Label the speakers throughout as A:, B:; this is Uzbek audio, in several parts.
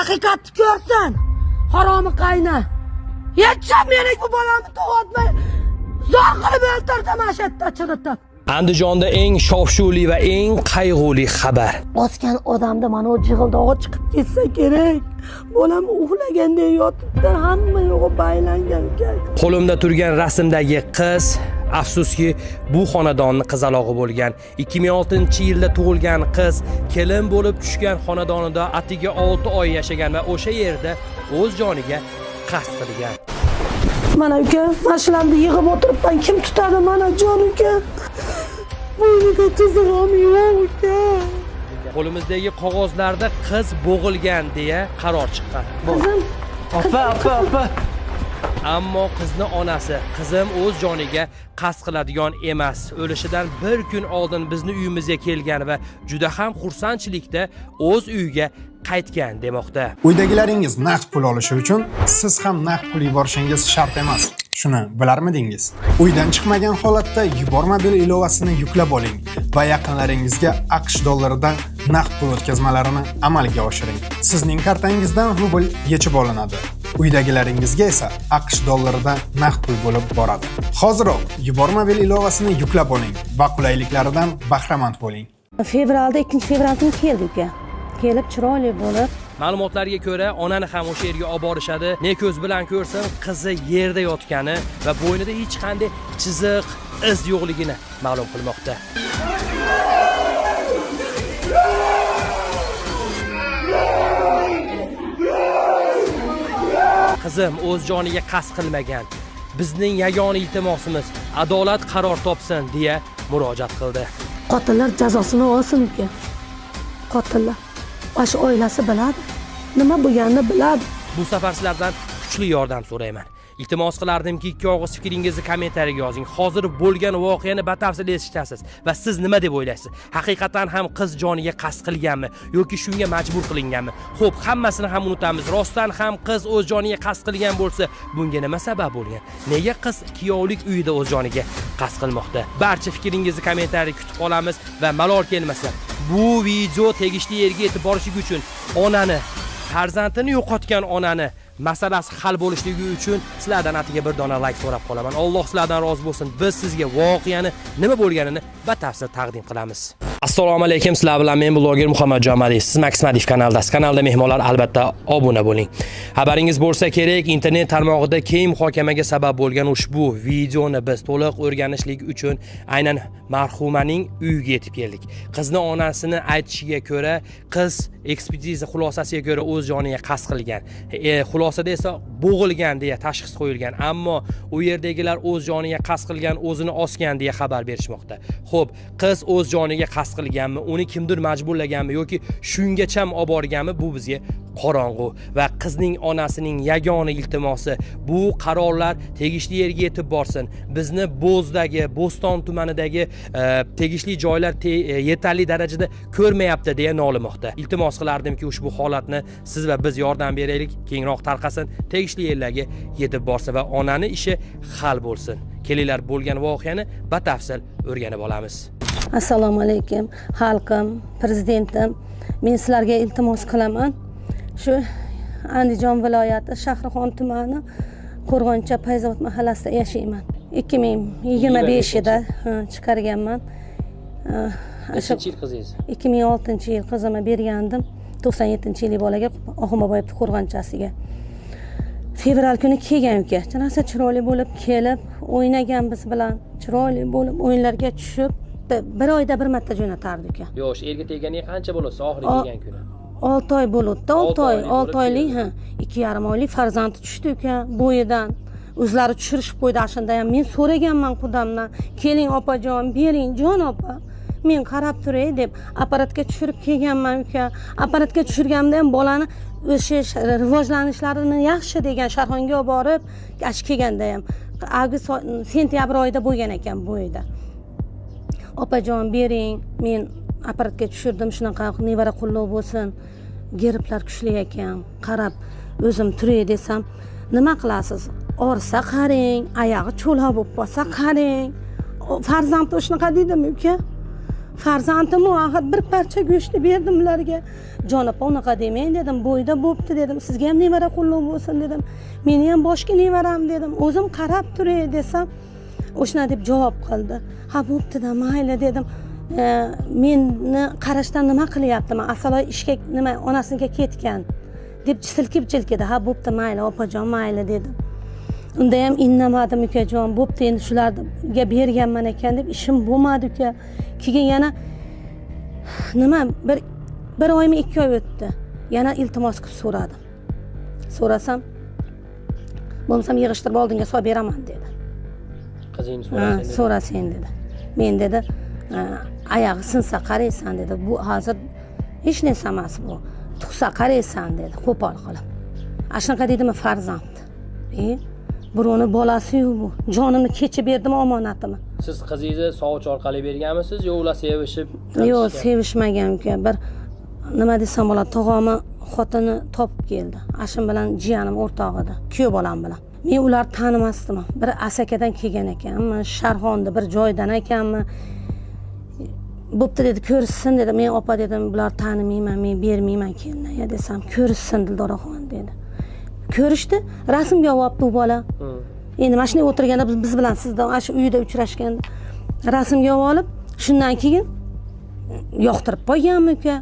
A: haqiqatni ko'rsin. Haromi qayna. Hecham meni bu bolamni tug'atmay zo'r qilib o'ldirdi mashatda chiritib.
B: Andijonda eng shov-shuvli va eng qayg'uli xabar.
A: Osgan odamda mana o jig'ildog'i chiqib ketsa kerak. Bolam uxlaganda yotibdi, hamma yo'g'i baylangan ekan.
B: Qo'limda turgan rasmdagi qiz afsuski bu xonadonning qizalog'i bo'lgan. 2006-yilda tug'ilgan qiz kelin bo'lib tushgan xonadonida atiga 6 oy yashagan va o'sha yerda o'z joniga qasd qilgan.
A: Mana uka, mashinamni yig'ib o'tiribman. Kim tutadi mana jon uka? Bo'ynida tuzog'im yo'q uka.
B: Qo'limizdagi qog'ozlarda qiz bo'g'ilgan deya qaror chiqqan.
A: Qizim,
B: Oppa. Ammo qizni onasi, qizim o'z joniga qasd qiladigan emas. O'lishidan bir kun oldin bizni uyimizga kelgan va juda ham xursandchilikda o'z uyiga qaytgan demoqda.
C: Uydagilaringiz naqd pul olishi uchun siz ham naqd pul yuborishingiz shart emas. Shuni bilarmidingiz? Uydan chiqmagan holatda yubormobil ilovasini yuklab oling va yaqinlaringizga AQSh dollaridan naqd pul o'tkazmalarini amalga oshiring. Sizning kartangizdan rubl yechib olinadi. Uydagilaringizga esa AQSh dollaridan naqd pul bo'lib boradi. Hoziroq yubormobil ilovasini yuklab oling va qulayliklaridan bahramand bo'ling.
A: Fevralda 2-fevral kuni keldik. Kelib chiroyli bo'lib.
B: Ma'lumotlarga ko'ra, onani ham o'sha yerga olib borishadi. Ne ko'z bilan ko'rsin, qizi yerda yotgani va bo'ynida hech qanday chiziq, iz yo'qligini ma'lum qilmoqda. Qizim o'z joniga qasd qilmagan. Bizning yagona iltimosimiz adolat qaror topsin deya murojaat qildi.
A: Qotillar jazosini olsin uka. Qotillar o'sha oilasi biladi. Nima bo'lganini biladi.
B: Bu safar sizlardan kuchli yordam so'rayman. Iltimos qilardimki, ikki og'iz fikringizni kommentariyaga yozing. Hozir bo'lgan voqeani batafsil eshitasiz va siz nima deb o'ylaysiz? Haqiqatan ham qiz joniga qasd qilganmi yoki shunga majbur qilinganmi? Xo'p, hammasini ham unutamiz. Rostdan ham qiz o'z joniga qasd qilgan bo'lsa, bunga nima sabab bo'lgan? Nega qiz kuyovlik uyida o'z joniga qasd qilmoqda? Barcha fikringizni kommentariyada kutib qolamiz va malol kelmasa, bu video tegishli yerga yetib borishligi uchun onani, farzandini yo'qotgan onani masalasi hal bo'lishligi uchun sizlardan atiga bir dona like so'rab qolaman. Alloh sizlardan rozi bo'lsin. Biz sizga voqeani nima bo'lganini batafsil taqdim qilamiz. Assalomu alaykum, sizlar bilan men bloger Muhammadjon Madiyev. Siz Max Madiyev kanaldasiz. Kanalda mehmonlar albatta obuna bo'ling. Xabaringiz bo'lsa kerak, internet tarmog'ida keng muhokamaga sabab bo'lgan ushbu videoni biz to'liq o'rganishlik uchun aynan marhumaning uyiga yetib keldik. Qizni onasini aytishiga ko'ra, qiz ekspertiza xulosasiga ko'ra o'z joniga qasd qilgan. Xulosada esa bo'g'ilgan deya tashxis qo'yilgan, ammo u yerdagilar o'z joniga qasd qilgan, o'zini osgan deya xabar berishmoqda. Xo'p, qiz o'z joniga qasd qilganmi, uni kimdir majburlaganmi yoki shungacham olib borganmi, bu bizga qorong'u va qizning onasining yagona iltimosi bu qarorlar tegishli yerga yetib borsin. Bizni Bo'zdagi, Bo'ston tumanidagi tegishli joylar yetarli darajada ko'rmayapti deya nolimoqda. Iltimos qilardimki, ushbu holatni siz va biz yordam beraylik, kengroq tarqasin, tegishli yerlarga yetib borsin va onani ishi hal bo'lsin. Kelinglar bo'lgan voqeani batafsil o'rganib olamiz.
A: Assalomu alaykum, xalqim, prezidentim. Men sizlarga iltimos qilaman. Shu Andijon viloyati Shahrixon tumani Qo'rg'oncha Payzavod mahallasida yashayman. 2025-da chiqarganman.
B: Qancha yil qizingiz?
A: 2006-yil qizimni bergandim. 97-yil bolaga Oxunboboyev Qo'rg'onchasiga. Fevral kuni kelgan uka. Chanasi chiroyli bo'lib kelib, o'ynagan biz bilan, chiroyli bo'lib o'yinlarga tushib, bir oyda bir marta jo'natardi uka.
B: Yo'q, erga tegganiga qancha bo'lsa oxiri kelgan kuni?
A: 6 oy bo'ldi. 6 oylik, 2,5 oylik farzandi tushdi uka bo'yidan. O'zlari tushirishib qo'ydi ashunda ham. Men so'raganman qudamdan, "Keling opajon, bering jon opa. Men qarab turay" deb apparatga tushirib kelganman uka. Apparatga tushirganimda ham bolani o'sha rivojlanishlarini yaxshi degan Sharxonga olib borib, kelganda ham avgust sentyabr oyida bo'lgan ekan bo'yida. "Opajon, bering, men apparatga tushirdim, shunaqa nevara qo'llov bo'lsin. Geriblar kuchli ekan. Qarab o'zim turay desam, nima qilasiz? Orsa qarang, oyog'i cho'loq bo'lib qolsa qarang. Farzand shunaqa deydimi uka? farzandim axir bir parcha go'shtni berdim ularga. Jon opa unaqa demang dedim, bo'yda bo'pti dedim, sizga ham nevara qulluq bo'lsin dedim. Meni ham boshqa nevaram dedim, o'zim qarab turay desam, o'shana deb javob qildi. Ha bo'pti-da, mayli dedim. Meni qarashdan nima qilyapti? Men asalo ishga nima onasiga ketgan deb silkib jilkidi. Ha bo'pti, mayli opajon, mayli dedim. Unda ham innamadim ukajon, bo'pti endi shularga berganman ekan deb ishim bo'lmadi uka. Keyin yana nima bir oymi 2 oy o'tdi. Yana iltimos qilib so'radim. So'rasam, bo'lmasam yig'ishtirib oldinga solib beraman dedi.
B: Qizingni so'rasang.
A: So'rasang dedi. Men dedi, oyog'i sinsa qaraysan dedi. Bu hozir hech narsa emas bu. Tug'sa qaraysan dedi, qo'pol qilib. Ashunaqa deydimi farzand. Birovni bolasi-yu bu. Jonimni kechib berdim omonatimi.
B: Siz qizingizni sovchi orqali berganmisiz yo ular sevishib?
A: Yo'q, sevishmagan uka. Bir nima desam bo'ladi, tog'amni xotini topib keldi. Ashim bilan jiyanim o'rtog'ida, kuyov bolam bilan. Men ular tanimasdim. Bir Asakadan kelgan ekanmi, Sharxonda bir joydan ekanmi. Bo'pti dedi, ko'rishsin dedi. Men opa dedim, bular tanimayman, men bermayman kelinga desam, ko'rishsin Dildoraxon dedi. Ko'rishdi, rasmga olibdi u bola. Endi mashinada o'tirganda biz bilan sizdan shu uyda uchrashganda rasmga olib, shundan keyin yoqtirib qo'yganmi uka.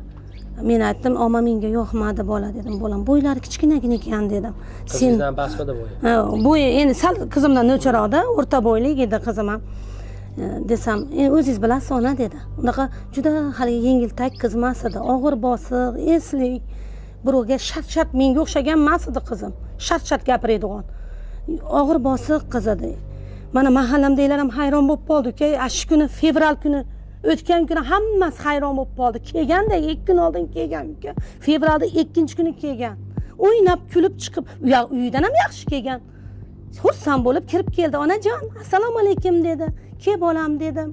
A: Men aytdim, "Oma menga yoqmadi bola" dedim. "Bolam bo'ylari kichkinagina ekan" dedim.
B: Sizdan pasmidi bo'yi?
A: Ha, bo'yi endi sal qizimdan o'chiroqda, o'rta bo'ylik edi qizim ham. Desam, "O'zingiz bilasiz ona" dedi. Unaqa juda hali yengiltak qiz emas edi, og'ir bosiq, eslik. Birovga shart menga o'xshagan emas edi qizim. Shart gapiradigan. Og'ir bosiq qiz edi. Mana mahallamdagilar ham hayron bo'lib qoldi-ku. Shu kuni fevral kuni o'tgan kuni hammasi hayron bo'lib qoldi. Kelganda 2 kun oldin kelgan uka. Fevralda 2-kuni kelgan. O'ynab, kulib chiqib, uydan ham yaxshi kelgan. Xursand bo'lib kirib keldi. "Onajon, assalomu alaykum" dedi. "Ke bolam" dedim.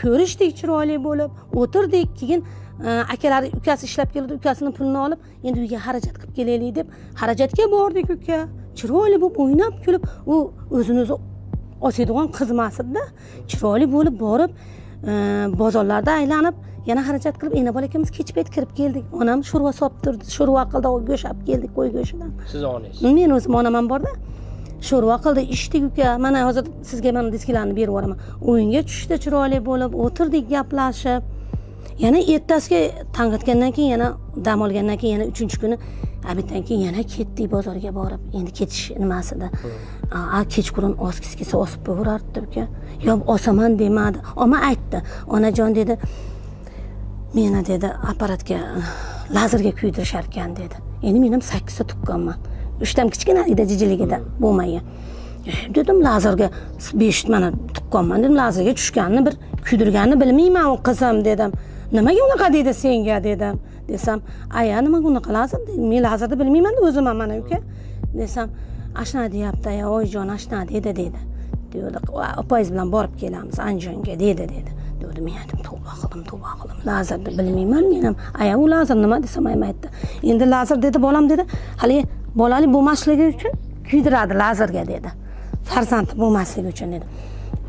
A: Ko'rishdik chiroyli bo'lib, o'tirdik. Keyin akalari ukasi ishlab keldi, ukasining pulini olib, endi uyga xarajat qilib kelaylik deb xarajatga bordik uka. Chiroyli bo'lib, o'ynab kulib, u o'zini o'zi osadigan qiz emas edi-da. Chiroyli bo'lib borib, bozorlarda aylanib, yana xarajat qilib, ena bola ikamiz kech payt kirib keldik. Onam sho'rva solib turdi, sho'rva qildi, go'sht olib keldik, qo'y go'shtidan.
B: Siz onangiz?
A: Men o'zim onam ham borda. Sho'rva qildi, ichdik uka. Mana hozir sizga men disklarni berib yuboraman. O'yinga tushdi chiroyli bo'lib, o'tirdik, gaplashib. Yana ertasiga tong otgandan keyin yana dam olgandan keyin yana 3-kuni abitdan keyin yana ketdik bozorga borib. Endi ketish nimasida. Kechqurun oskisi kelsa osib qo'yardi uka. Yo osaman demadi. Ama aytdi. "Onajon" dedi. "Meni" dedi, "apparatga lazerga kuydirishar ekan" dedi. Endi men ham 8 ta tuqqanman. 3 tam kichkinaligida jijiligida bo'lmagan. Dedim, "Lazerga 5 mana tuqqanman" dedim. "Lazerga tushganini bir kuydirganini bilmayman u qizim" dedim. "Nimaga unaqa dedi senga" dedim. Desam, "Aya, nimaga unaqa lazer? Men lazerni bilmayman-da o'zim ham mana uka" desam, "Ashna deyapti, aya, oyjon ashna dedi" dedi. Dedi, "Opangiz bilan borib kelamiz Andijonga" dedi. Dedi, men aytdim, "Tavba qildim. Lazerni bilmayman men ham." "Aya, u lazer nima?" desam, aytdi. "Endi lazer" dedi, "bolam" dedi. "Hali bolali bo'lmasligi uchun kuydiradi lazerga" dedi. "Farzand bo'lmasligi uchun" dedi.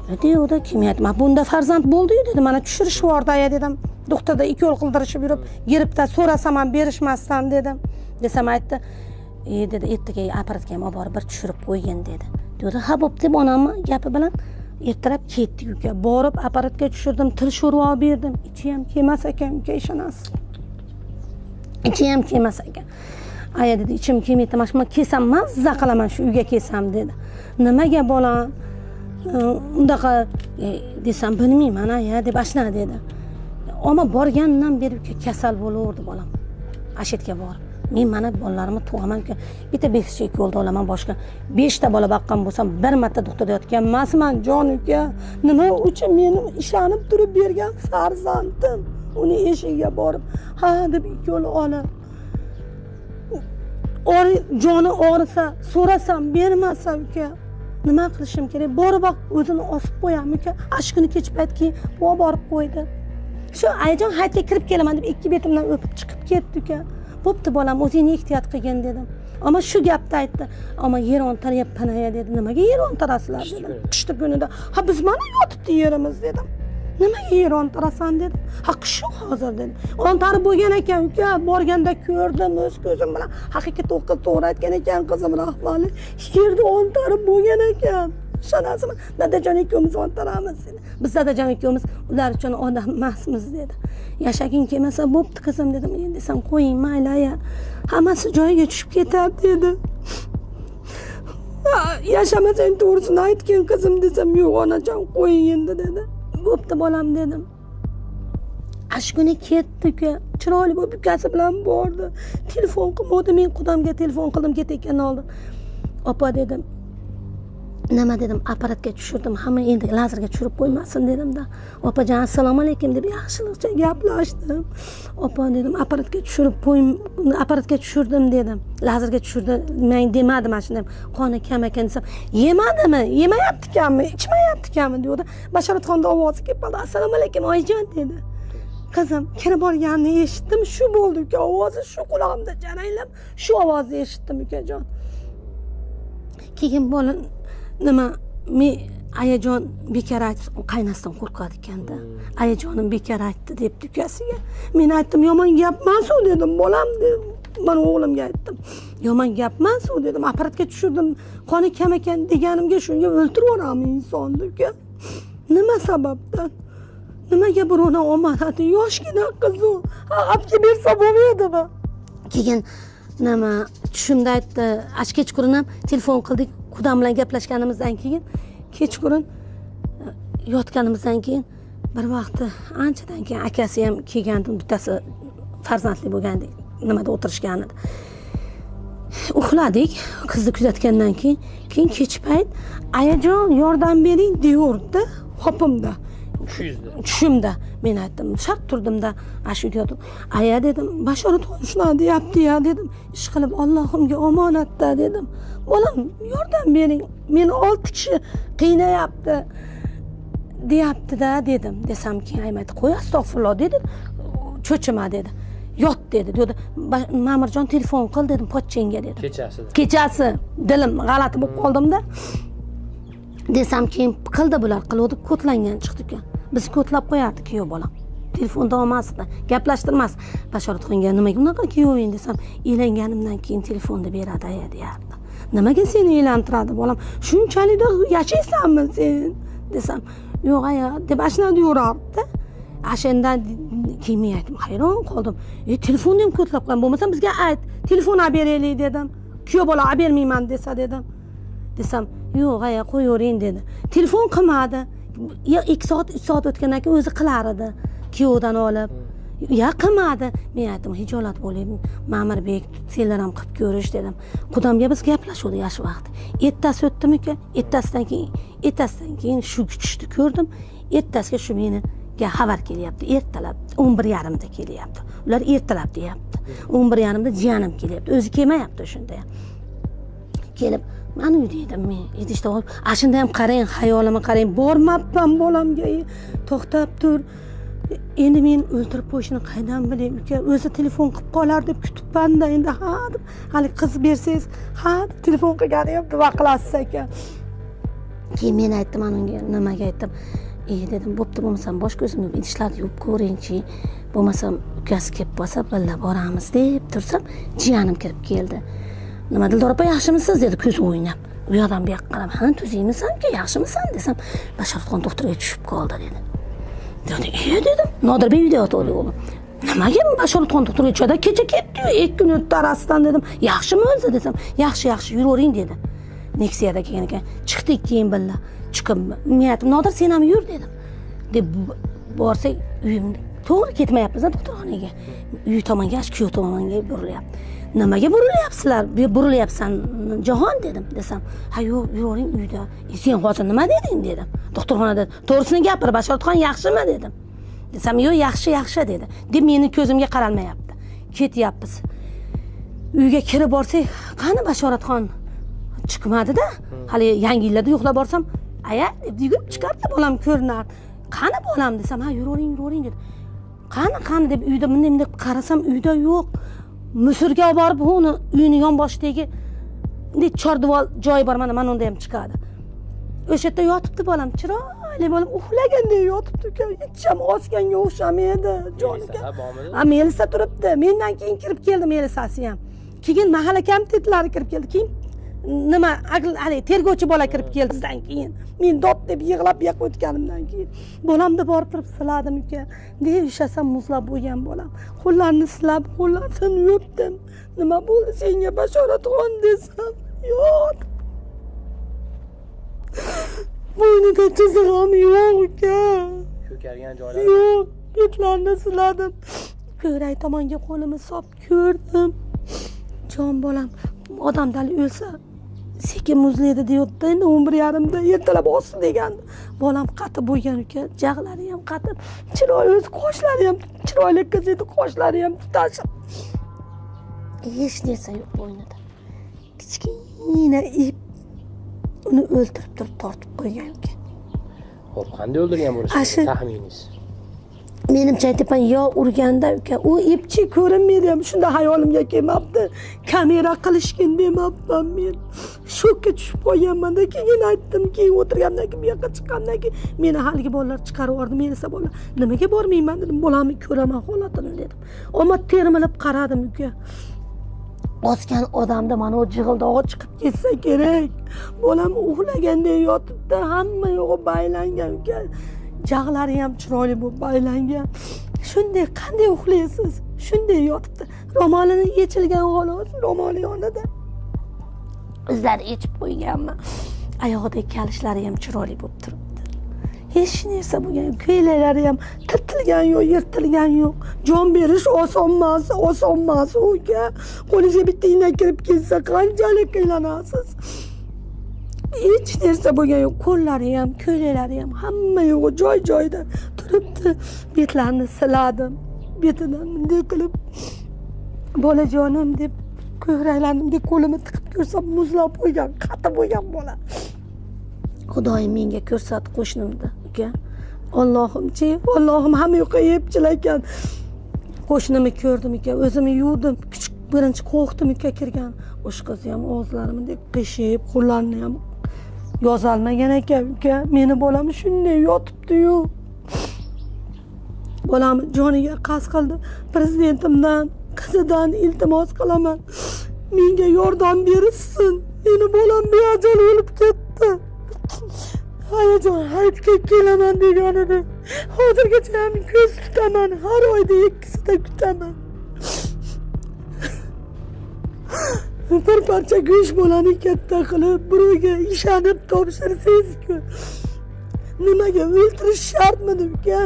A: Dedi, "Kim aytdi? Bunda farzand bo'ldi-yu" dedi. "Mana tushirish vordi aya" dedim. "Doktorda 2 yo'l qildirishib yurib, giribda so'rasam ham berishmasdan" dedim. Desam aytdi, dedi, "Ertaga apparatga ham olib borib bir tushirib qo'ygin" dedi. Dedi, "Ha, bo'pti" deb onamni gapi bilan ertalab ketdik uka. Borib apparatga tushirdim, til sho'rva olib berdim. Ichi ham kelmas ekan uka, ishonasiz. Ichi ham kelmas ekan. "Aya" dedi, "Ichim kelmaydi, mana kelsam mazza qilaman shu uyga kelsam" dedi. "Nimaga bolam? Undaqa" desam, "Bilmayman aya" deb ashna dedi. Ama borgandan beri kasal bo'laverdi bolam. Ashitga borib. Men mana bolalarimni tug'aman uka. Bitta 5 yo'lda olaman boshqa. 5 ta bola baqqan bo'lsam, bir marta doktorda yotgan emasman jon uka. Nima uchun meni ishonib turib bergan farzandim. Uni eshigiga borib, "Ha" deb 2 yo'l olib. Joni og'risa, so'rasam bermasa uka. Nima qilishim kerak? Borib o'zini osib qo'yam uka. Ashkuni kech payt keyin borib qo'ydi. Shu ayajon haytga kirib kelaman deb 2 betimdan o'pib chiqib ketdi uka. "Bo'pti bolam, o'zingni ehtiyot qilgin" dedim. Ama shu gapni aytdi. "Ama yer ontaryapman aya" dedi. "Nimaga yer ontarasizlar" dedim. "Qishda kunida, ha biz mana yotibdi yerimiz" dedim. nimaga yer ontirasan dedim. Haq shu hozir dedim. Ontarib bo'lgan ekan uka, borganda ko'rdim o'z ko'zim bilan. Haqiqiy to'g'ri aytgan ekan qizim rahmatli. Yerda ontarib bo'lgan ekan. Ishonasizmi? Dadajon ikkovimiz ontaramiz dedi. Biz dadajon ikkovimiz ular uchun odam emasmiz dedi. Yashaging kelmasa bo'pti qizim dedim. Endi desam qo'ying mayli aya. Hammasi joyiga tushib ketadi dedi. Yashamasang to'g'risini aytgin qizim desam, yo'q onajon qo'ying endi dedi. Bo'pti bolam dedim. Ash kuni ketdi-ku. Chiroyli bo'lib ukasi bilan bordi. Telefon qilmadi, men qudamga telefon qildim, ketayotgan oldim. Opa dedim. Nima dedim, apparatga tushirdim. Hamma endi lazerga tushirib qo'ymasin dedim-da. Opajon assalomu alaykum deb yaxshilikcha gaplashdim. Opa dedim, apparatga tushirdim dedim. Lazerga tushirdim, men demadim mana shunday. Qoni kam ekan desam, yemadimi? Yemayapti-kanmi? Ichmayapti-kanmi dedi. Bashoratxonning ovozi kelib qoldi. Assalomu alaykum oyijon dedi. Qizim, kirib borganini eshitdim, shu bo'ldi-ku, ovozi shu qulog'imda jaranglab, shu ovozni eshitdim ukajon. Keyin bola nima men ayajon bekor aytdi, qaynasidan qo'rqadi ekanda. Ayajonim bekor aytdi debdi ukasiga. Men aytdim, yomon gap emas u dedim, bolam dedim. Men o'g'limga aytdim. Yomon gap emas u dedim. Apparatga tushirdim, qoni kam ekan deganimga shunga o'ltirib yuborami insonni uka. Nima sababdan? Nimaga birovdan omonati yoshgina qiz u. Olib bersa bo'lmaydimi? Keyin nima tushimda aytdi, kechqurun ham telefon qildik. Qudam bilan gaplashganimizdan keyin kechqurun yotganimizdan keyin bir vaqtda anchadan keyin akasi ham kelgandi, bittasi farzandli bo'lgandi, nimada o'tirishgan edi. Uxladik, qizni kuzatgandan keyin kech payt ayajon yordam bering deyordi, hopimda. Tushimda men aytdim, shart turdimda, shu yotib, aya dedim, Bashorat shuna deyapti-ya dedim. Ish qilib Allohimga omonatda dedim. Bolam, yordam bering. Meni 6 kishi qiynayapti deyapti-da dedim. Desam keyin aytdi, qo'y astag'firulloh dedi. Cho'chima dedi. Yot dedi. Ma'murjon telefon qil dedim pochchenga dedi. Kechasi dilim g'alati bo'lib qoldim-da. Desam keyin qildi bular, qildi, kodlangan chiqdi ekan. Biz kodlab qo'yardik kuyov bolam. Telefonda olmasdi, gaplashtirmas. Bashoratxonga nimaga unaqa kuyoving desam, elanganimdan keyin telefonda beradi aya deyapti. Nimaga seni elantiradi bolam? Shunchalik yashaysanmi sen? Desam, yo'q aya deb ashuna deyurardi. Ashendan keyin men aytdim, hayron qoldim. Telefonni ham kodlab qo'ygan bo'lmasam bizga ayt, telefon olib beraylik dedim. Kuyov bola olib bermayman desa dedim. Desam, yo'q aya qo'yavering dedi. Telefon qilmadi. 2 soat 3 soat o'tgandan keyin o'zi qilar edi. Kuyovdan olib. Ya qilmadi. Men aytdim, hijolat bo'ling. Ma'murbek, senlar ham qilib ko'rish dedim. Qudamga biz gaplashuvdik yosh vaqt. Ertasi o'tdimi-ku? Ertasidan keyin shu kuchni ko'rdim. Ertasiga shu meniga xabar kelyapti. Ertalab 11:30 da kelyapti. Ular ertalab deyapti. 11:30 da jiyanim kelyapti. O'zi kelmayapti o'shanda. Kelib mana uy dedim men idishda olib, ashunda ham qarang, xayolimga qarang, bormabman bolamga. To'xtab tur. Endi men o'ltirib qo'yishini qaydan bilay uka? O'zi telefon qilib qolar deb kutibman-da endi ha deb. Hali qiz bersangiz, ha deb telefon qilgani yo'q deb aqlasiz ekan. Keyin men aytdim unga, nimaga aytdim? Dedim, bo'pti bo'lmasam bosh ko'zimni idishlarni yuvib ko'ringchi. Bo'lmasam ukasi kelib qolsa birga boramiz deb tursam, jiyanim kirib keldi. Nima Dildor opa yaxshimisiz dedi ko'z o'ynab. U yoqdan bu yoqqa qarab, "Ha, tuzingmisan-ku, yaxshimisan?" desam, Bashoratxon doktorga tushib qoldi dedi. Dedi, dedim, Nodirbek uyda yotibdi o'g'lim. Nimaga Bashoratxon doktorga tushadi? Kecha ketdi-yu, 2 kun o'tdi arasidan dedim. Yaxshimi o'zi desam, yaxshi yuravering dedi. Nexiyada kelgan ekan. Chiqdik keyin birga. Chiqib, men aytdim, Nodir sen ham yur dedim. Deb borsak uyimda to'g'ri ketmayapmiz doktorxonaga. Uy tomonga, kuyov tomonga burilyapti. Nimaga burilyapsizlar? Burilyapsan Jahon dedim. Desam, ha yo'q, yuravering uyda. Sen hozir nima deding dedim. Doktorxonada to'g'risini gapir, Bashoratxon yaxshimi dedim. Desam, yo'q, yaxshi dedi. Deb meni ko'zimga qaralmayapti. Ketyapmiz. Uyga kirib borsak, qani Bashoratxon chiqmadi-da. Hali yangi yillarda yo'qlab borsam, aya deb yugurib chiqardi, bolam ko'rinar. Qani bolam desam, ha yuravering dedi. Qani deb uyda bunday qarasam, uyda yo'q. Musurga olib borib, uni uyini yonboshidagi chordivor joyi bor, mana unda ham chiqadi. O'sha yerda yotibdi bolam, chiroyli haligi bolam uxlagandek yotibdi uka, hech ham osganga o'xshamaydi joniga. Ha, Melisa turibdi. Mendan keyin kirib keldi Melisasi ham. Keyin mahalla komitetlari kirib keldi. Keyin nima haligi tergovchi bola kirib keldi bizdan keyin. Men dod deb yig'lab yoqib o'tganimdan keyin bolamni borib turib siladim uka. Nega ushasam muzlab bo'lgan bolam. Qo'llarini silab, qo'llarini yuvdim. Nima bo'ldi senga Bashoratxon desam, yo'q. Bo'ynida chiziq ham yo'q uka.
B: Ko'kargan joylari.
A: Yo'q, betlarini siladim. Ko'rak tomonga qo'limni solib ko'rdim. Jon bolam, odamdan o'lsa sekin muzlaydi deyotdi. Endi 11:30da ertalab osdi degandi. Bolam qatib bo'lgan uka, jag'lari ham qatib, chiroyi o'z qoshlari ham chiroyli qiz edi, qoshlari ham tutashib. Hech narsa yo'q bo'ynida. Kichkina ip uni o'ltirib turib tortib qo'ygan uka.
B: Xo'p, qanday o'ldirgan bo'lishi taxminingiz?
A: Menimcha aytaman, yo urganda uka, u ipchi ko'rinmaydi ham, shunda hayolimga kelmabdi. Kamera qilishgin demabman men. Shokka tushib qolganman-da, keyin aytdim, keyin o'tirgandan keyin bu yoqqa chiqqandan keyin meni haligi bolalar chiqarib yubordi, Melisa bolalar. Nimaga bormayman dedim, bolamni ko'raman holatini dedim. Ammo termilib qaradim uka. Osgan odamda mana o jig'ildog'i chiqib ketsa kerak. Bolam uxlagandek yotibdi, hamma yo'g'i baylangan uka. Jag'lari ham chiroyli bo'lib baylangan. Shunday qanday uxlaysiz? Shunday yotibdi. Ro'molini yechilgan xolos, ro'moli yonida. Izlari yechib qo'yganman. Oyog'idagi kalishlari ham chiroyli bo'lib turibdi. Hech narsa bo'lgan, ko'ylaklari ham tirtilgan yo'q, yirtilgan yo'q. Jon berish oson emas uka. Qo'lingizga bitta igna kirib ketsa qanchalik qiynalasiz. Hech narsa bo'lgan yo'q. Qo'llari ham, ko'ylaklari ham hamma yo'g'i joy-joyida turibdi. Betlarini siladim. Betidan bunday qilib bolajonim deb ko'kraklarimga qo'limni tiqib ko'rsam muzlab qo'ygan, qatib bo'lgan bola. Xudoyim menga ko'rsatdi qo'shnimda uka. Allohimchi, Allohim hamma yoqqa yebchilar ekan. Qo'shnimni ko'rdim uka, o'zimni yuvdim. Kichik birinchi qo'rqdim uka kirgan. O'sha qiz ham og'izlarimni qishib, qo'llarini ham yozolmagan ekan uka. Meni bolam shunday yotibdi-yu. Bolam joniga qasd qildi. Prezidentimdan, qizidan iltimos qilaman. Menga yordam bersin. Meni bolam beajal o'lib ketdi. Hayajon hayotga kelaman deganini. Hozirgacha ham ko'z tutaman. Har oyda 2sida kutaman. Bir parcha go'sht bolani katta qilib, birovga ishonib topshirsangiz-ku. Nimaga o'ldirish shartmidi uka?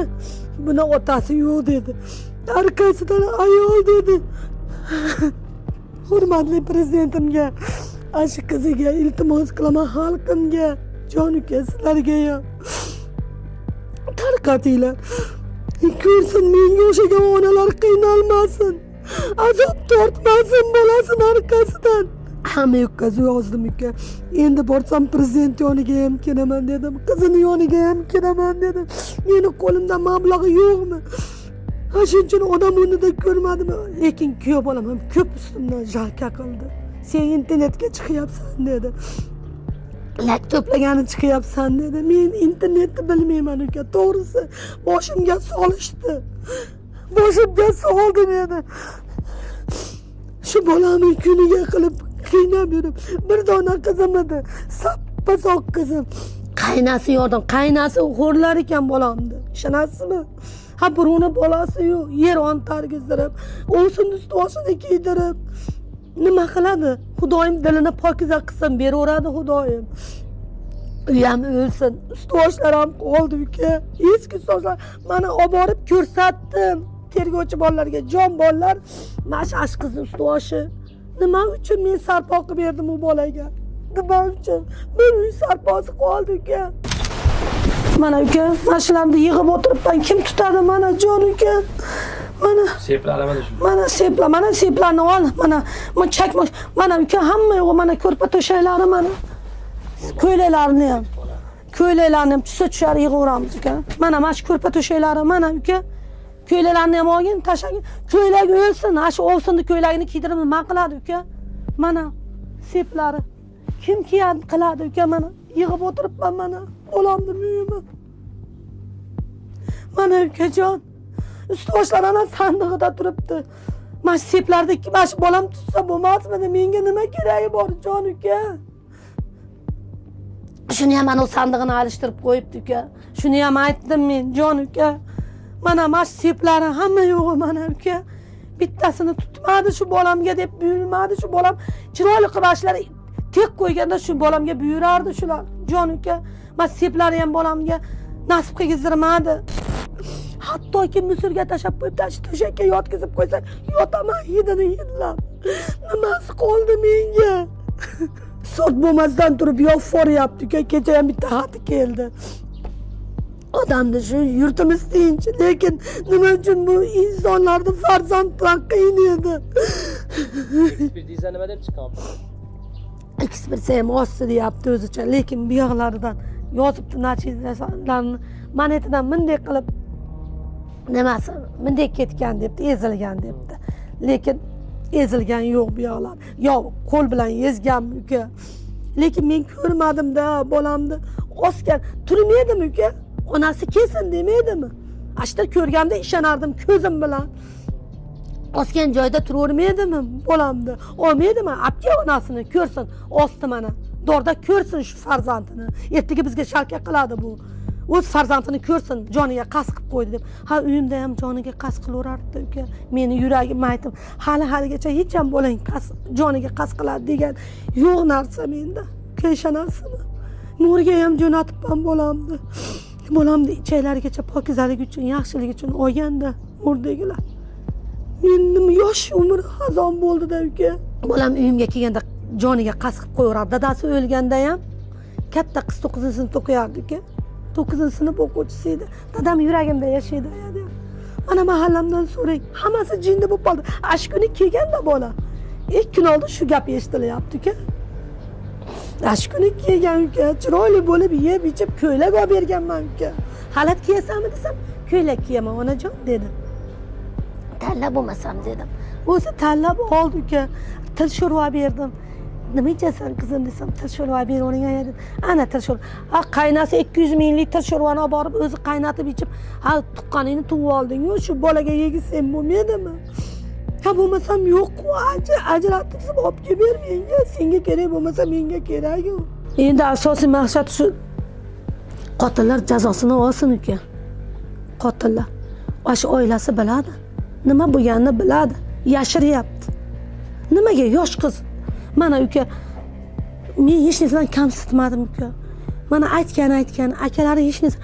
A: Buni otasi yo'q dedi. Arkasidan ayol dedi. Hurmatli prezidentimga, ashi qiziga iltimos qilaman, xalqimga, jon uka sizlarga ham tarqatinglar. Ko'rsin menga o'xshagan onalar qiynalmasin. Azob tortmasin bolasini arkasidan. Hamma yoqqa yozdim uka. Endi borsam prezident yoniga ham kelaman dedim. Qizini yoniga ham kelaman dedim. Meni qo'limda mablag' yo'qmi? Shuning uchun odam o'rnida ko'rmadimmi? Lekin kuyov bolam ham ko'p ustimdan jalka qildi. Sen internetga chiqyapsan dedi. Lak to'plagani chiqyapsan dedi. Men internetni bilmayman uka, to'g'risi. Boshimga solishdi. Boshimga soldi meni. Shu bolamni kuniga qilib qiynab yurib, bir dona qizim edi, sappa-soq qizim. Qaynasi yordam, qaynasi xo'rlar ekan bolamni. Ishonasizmi? Ha, birovni bolasi-yu, yer on targizdirib, o'sini ust-boshini kiydirib nima qiladi? Xudoyim dilini pokiza qilsin, beraveradi Xudoyim. Uyam o'lsin, ust-boshlar ham qoldi uka. Eski so'zlar mana olib borib ko'rsatdim. Tergovchi bolalarga, jon bolalar, mashash qiz ust-boshi. Nima uchun men sarpo qilib berdim u bolaga? Nima uchun? Bir uy sarposi qoldi uka. Mana uka, mashinamni yig'ib o'tiribman. Kim tutadi mana jon uka? Mana
B: Seplarimi shu?
A: Mana seplarni ol. Mana chakmosh. Mana uka, hamma yo'q, mana ko'rpa to'shaklari mana. Ko'ylaklarni ham. Ko'ylaklarni ham tushar yig'averamiz uka. Mana shu ko'rpa to'shaklari mana uka. Ko'ylaklarni ham olgin, tashagin. Ko'ylak o'lsin, shu ovsinni ko'ylagini kiydirib nima qiladi uka? Mana seplari. Kim qiladi uka mana? Yig'ib o'tiribman mana. Bolamni uyimi. Mana ukajon, ustboshlar ana sandig'ida turibdi. Mana seplarda ikki bash bolam tutsa bo'lmasmidi? Menga nima keragi bor jon uka? Shuni ham ana sandig'ini alishtirib qo'yibdi uka. Shuni ham aytdim men jon uka. Mana mash seplari hamma yo'g'i mana uka. Bittasini tutmadi shu bolamga deb buyurmadi. Shu bolam chiroyli qilishlar tek qo'yganda shu bolamga buyurardi shular. Jon uka, mash seplari ham bolamga nasib qilgizdirmadi. Hattoki musurga tashab qo'yib, to'shakka yotqizib qo'ysa, yotaman hidini hidlab. Nimasi qoldi menga? Sot bo'lmasdan turib yo'q uka. Kecha ham bitta xat keldi. Odamni shu yurtimiz tinch, lekin nima uchun bu insonlarni farzand bilan qiynaydi?
B: Ekspertiza nima deb chiqyapti?
A: Ekspertiza ham osti deyapti o'zicha, lekin bu yoqlaridan yozibdi natijalarni manetidan bunday qilib nimasi bunday ketgan debdi, ezilgan debdi. Lekin ezilgan yo'q bu yoqlar. Yo qo'l bilan ezganmi uka? Lekin men ko'rmadim-da bolamni osgan. Turmaydimi uka? Onasi kelsin demaydimi? Ashta ko'rganda ishonardim ko'zim bilan. Osgan joyda turavermaydimi bolamni? Olmaydimi? Apga onasini ko'rsin, osdi mana. Dorda ko'rsin shu farzandini. Ertaga bizga shalka qiladi bu. O'z farzandini ko'rsin, joniga qasd qilib qo'ydi deb. Ha, uyimda ham joniga qasd qilaverardi uka. Meni yuragim aytdim, haligacha hech ham bo'lang joniga qasd qiladi degan yo'q narsa menda. Uka, ishonasizmi? Mo'rga ham jo'natibman bolamni. Bolamni ichaklarigacha pokizalik uchun, yaxshilik uchun olganda mo'rdagilar. Mening yosh umri xazon bo'ldi-da uka. Bolam uyimga kelganda joniga qasd qilib qo'yardi. Dadasi o'lganda ham katta qiz 9-sinfda o'qiyardi uka. 9-sinf o'quvchisi edi. Dadam yuragimda yashaydi. Mana mahallamdan so'rang, hammasi jinni bo'lib qoldi. Ash kuni kelganda bola 2 kun oldin shu gap eshitilyapti uka. Ash kuni kelgan uka, chiroyli bo'lib yeb ichib ko'ylak olib berganman uka. Xalat kiyasanmi desam, ko'ylak kiyaman onajon dedi. Tanlab bo'lmasam dedim. O'zi tanlab oldi uka. Til sho'rva berdim. Nima ichasan qizim desam, til sho'rva beravering dedi. Ana til sho'rva. Ha, qaynasi 200 minglik til sho'rvani olib borib o'zi qaynatib ichib, ha tuqqaningni tuvib olding-ku, shu bolaga yegizsam bo'lmaydimi? Ha, bo'lmasam yo'q-ku, ajratib olib kelib ber menga. Senga kerak bo'lmasa menga kerak-ku. Endi asosiy maqsad shu qotillar jazosini olsin uka. Qotillar. O'sha oilasi biladi. Nima bo'lganini biladi. Yashiryapti. Nimaga yosh qiz? Mana uka, men hech narsadan kamsitmadim uka. Mana aytgan, akalari hech narsa.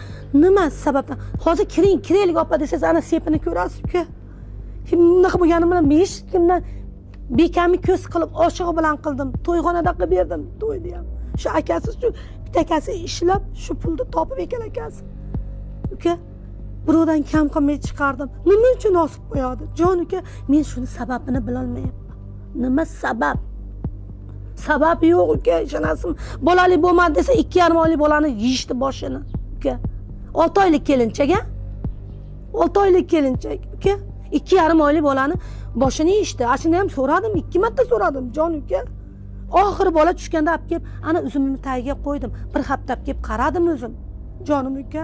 A: Nima sababdan? Hozir kiraylik opa desangiz, ana sepini ko'rasiz uka. Bunaqa bo'lganini bilan hech kimdan bekamni ko'z qilib, oshig'i bilan qildim. To'yxonada qilib berdim, to'ydi ham. Shu akasi, shu bitta akasi ishlab, shu pulni topib ekan akasi. Uka, birovdan kam qilmay chiqardim. Nima uchun osib qo'yadi? Jon uka, men shuni sababini bila olmayapman. Nima sabab? Sabab yo'q uka, ishonasizmi? Bolali bo'lmadi desa 2,5 oylik bolani yeyishdi boshini uka. 6 oylik kelinchak-a? 6 oylik kelinchak uka. 2,5 oylik bolani boshini yeyishdi. Ashuni ham so'radim, 2 marta so'radim jon uka. Oxiri bola tushganda olib kelib, ana uzumimni tagiga qo'ydim. Bir hafta olib kelib qaradim o'zim. Jonim uka.